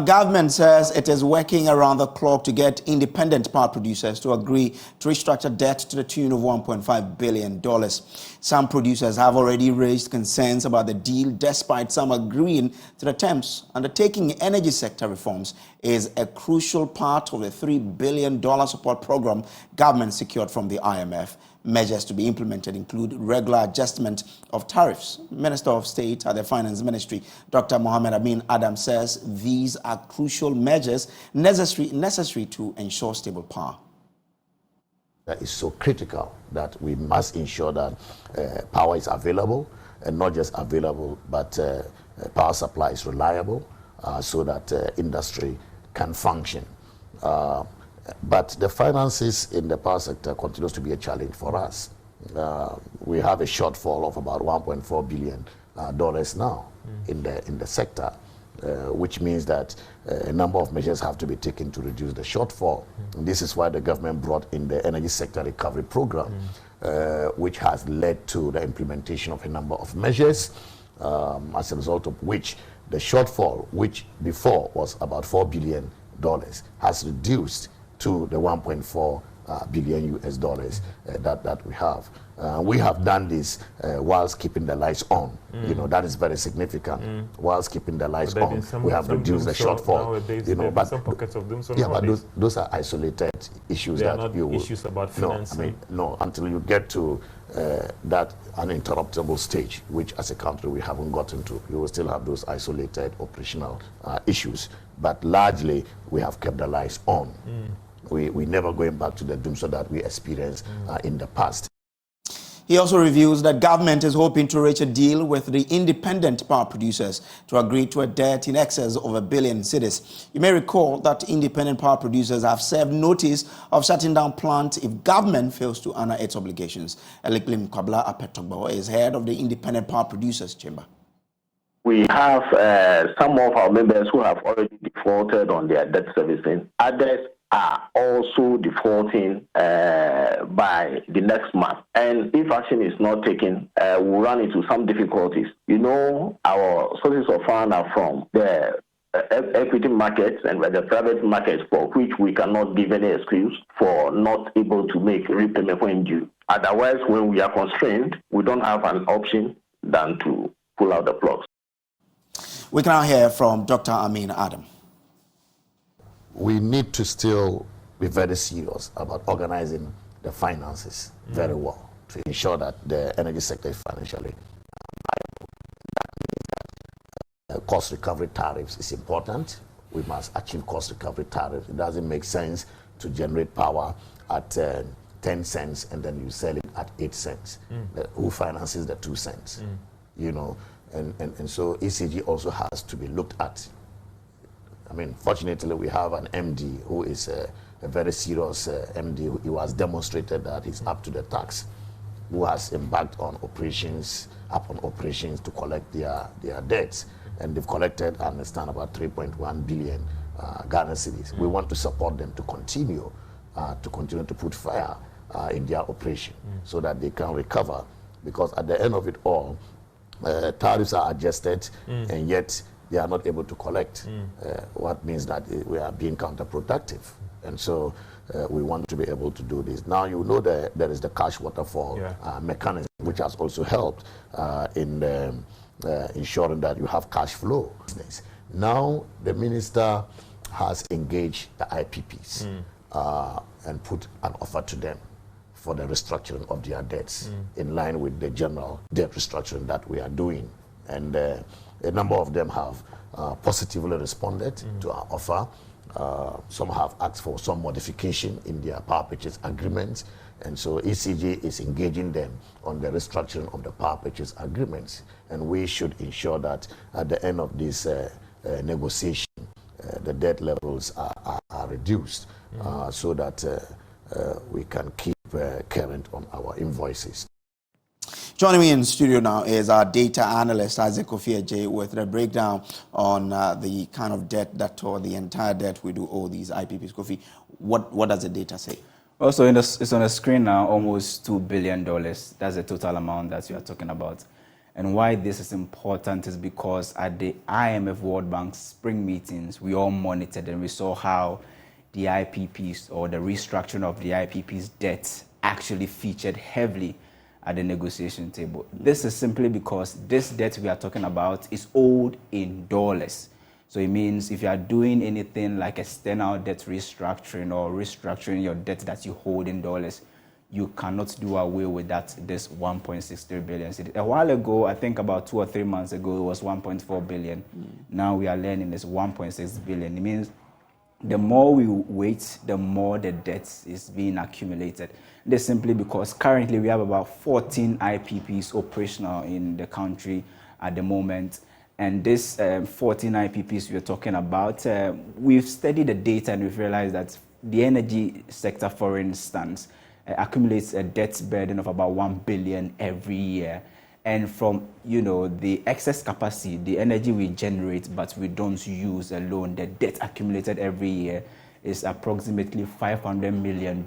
government says it is working around the clock to get independent power producers to agree to restructure debt to the tune of $1.5 billion. Some producers have already raised concerns about the deal, despite some agreeing to the terms. Undertaking energy sector reforms is a crucial part of the $3 billion support program government secured from the IMF. Measures to be implemented include regular adjustment of tariffs. Minister of State at the Finance Ministry, Dr. Mohammed Amin Adam, says these are crucial measures necessary to ensure stable power. That is so critical that we must ensure that power is available, and not just available, but power supply is reliable so that industry can function. But the finances in the power sector continues to be a challenge for us. We have a shortfall of about $1.4 billion now in the sector, which means that a number of measures have to be taken to reduce the shortfall. And this is why the government brought in the Energy Sector Recovery Program, which has led to the implementation of a number of measures, as a result of which the shortfall, which before was about $4 billion, has reduced to the $1.4 billion that we have. We have done this whilst keeping the lights on. You know, that is very significant. Whilst keeping the lights on, we have reduced the shortfall. Nowadays, you know, but some pockets of doom. Yeah, but those are isolated issues they are that not issues about financing. No, until you get to that uninterruptible stage, which as a country we haven't gotten to, you will still have those isolated operational issues. But largely, we have kept the lights on. We never going back to the doom so that we experienced in the past. He also reveals that government is hoping to reach a deal with the independent power producers to agree to a debt in excess of $1 billion cedis. You may recall that independent power producers have served notice of shutting down plants if government fails to honor its obligations. Eliklim Kwabla Apetogbo is head of the Independent Power Producers Chamber. We have some of our members who have already defaulted on their debt servicing. Others are also defaulting by the next month. And if action is not taken, we'll run into some difficulties. You know, our sources of funds are from the equity markets and the private markets, for which we cannot give any excuse for not able to make repayment when due. Otherwise, when we are constrained, we don't have an option than to pull out the plugs. We can now hear from Dr. Amin Adam. We need to still be very serious about organizing the finances very well to ensure that the energy sector is financially viable. That means that cost recovery tariffs is important. We must achieve cost recovery tariffs. It doesn't make sense to generate power at 10 cents and then you sell it at 8 cents. Who finances the 2 cents? You know, and so ECG also has to be looked at. I mean, fortunately, we have an MD who is a very serious MD. He was demonstrated that he's up to the task, who has embarked on operations to collect their debts. And they've collected, I understand, about 3.1 billion Ghana cedis. We want to support them to continue to put fire in their operation so that they can recover. Because at the end of it all, tariffs are adjusted and yet they are not able to collect, what means that we are being counterproductive. And so we want to be able to do this. Now, you know that there is the cash waterfall mechanism, which has also helped in ensuring that you have cash flow. Now, the minister has engaged the IPPs and put an offer to them for the restructuring of their debts in line with the general debt restructuring that we are doing. And a number of them have positively responded to our offer. Some have asked for some modification in their power purchase agreements. And so ECG is engaging them on the restructuring of the power purchase agreements. And we should ensure that at the end of this negotiation, the debt levels are reduced so that we can keep current on our invoices. Joining me in studio now is our data analyst, Isaac Kofi with a breakdown on the kind of debt that, or the entire debt we do owe these IPPs. Kofi, what does the data say? Also, it's on the screen now, almost $2 billion. That's the total amount that you are talking about. And why this is important is because at the IMF World Bank spring meetings, we all monitored and we saw how the IPPs or the restructuring of the IPPs debt actually featured heavily at the negotiation table. This is simply because this debt we are talking about is owed in dollars. So it means if you are doing anything like external debt restructuring or restructuring your debt that you hold in dollars, you cannot do away with this 1.63 billion. A while ago, I think about 2 or 3 months ago, it was 1.4 billion. Now we are learning it's 1.6 billion. It means the more we wait, the more the debt is being accumulated. This is simply because currently we have about 14 IPPs operational in the country at the moment. And this 14 IPPs we're talking about, we've studied the data and we've realized that the energy sector, for instance, accumulates a debt burden of about 1 billion every year. And from, the excess capacity, the energy we generate but we don't use alone, the debt accumulated every year is approximately $500 million.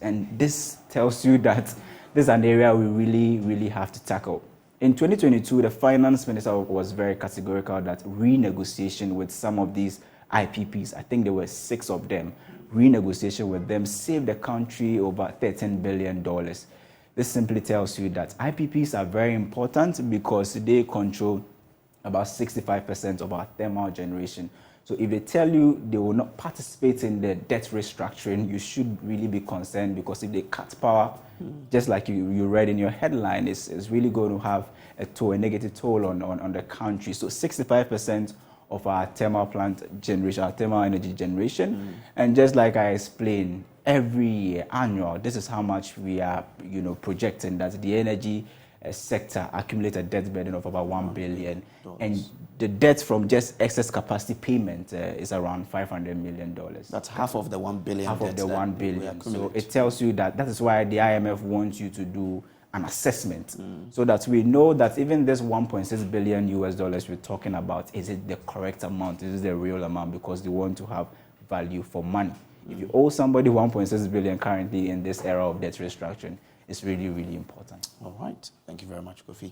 And this tells you that this is an area we really, really have to tackle. In 2022, the finance minister was very categorical that renegotiation with some of these IPPs, I think there were 6 of them, renegotiation with them saved the country over $13 billion. This simply tells you that IPPs are very important because they control about 65% of our thermal generation. So if they tell you they will not participate in the debt restructuring, you should really be concerned, because if they cut power, just like you read in your headline, it's really going to have a negative toll on the country. So 65% of our thermal plant generation, our thermal energy generation. And just like I explained, every year, annual, this is how much we are, projecting that the energy sector accumulated debt burden of about $1 billion. And the debt from just excess capacity payment is around $500 million. That's half of the 1 billion. Half of the 1 billion. So it tells you that is why the IMF wants you to do an assessment, so that we know that even this $1.6 billion we're talking about, is it the correct amount? Is it the real amount? Because they want to have value for money. If you owe somebody 1.6 billion currently in this era of debt restructuring, it's really, really important. All right. Thank you very much, Kofi.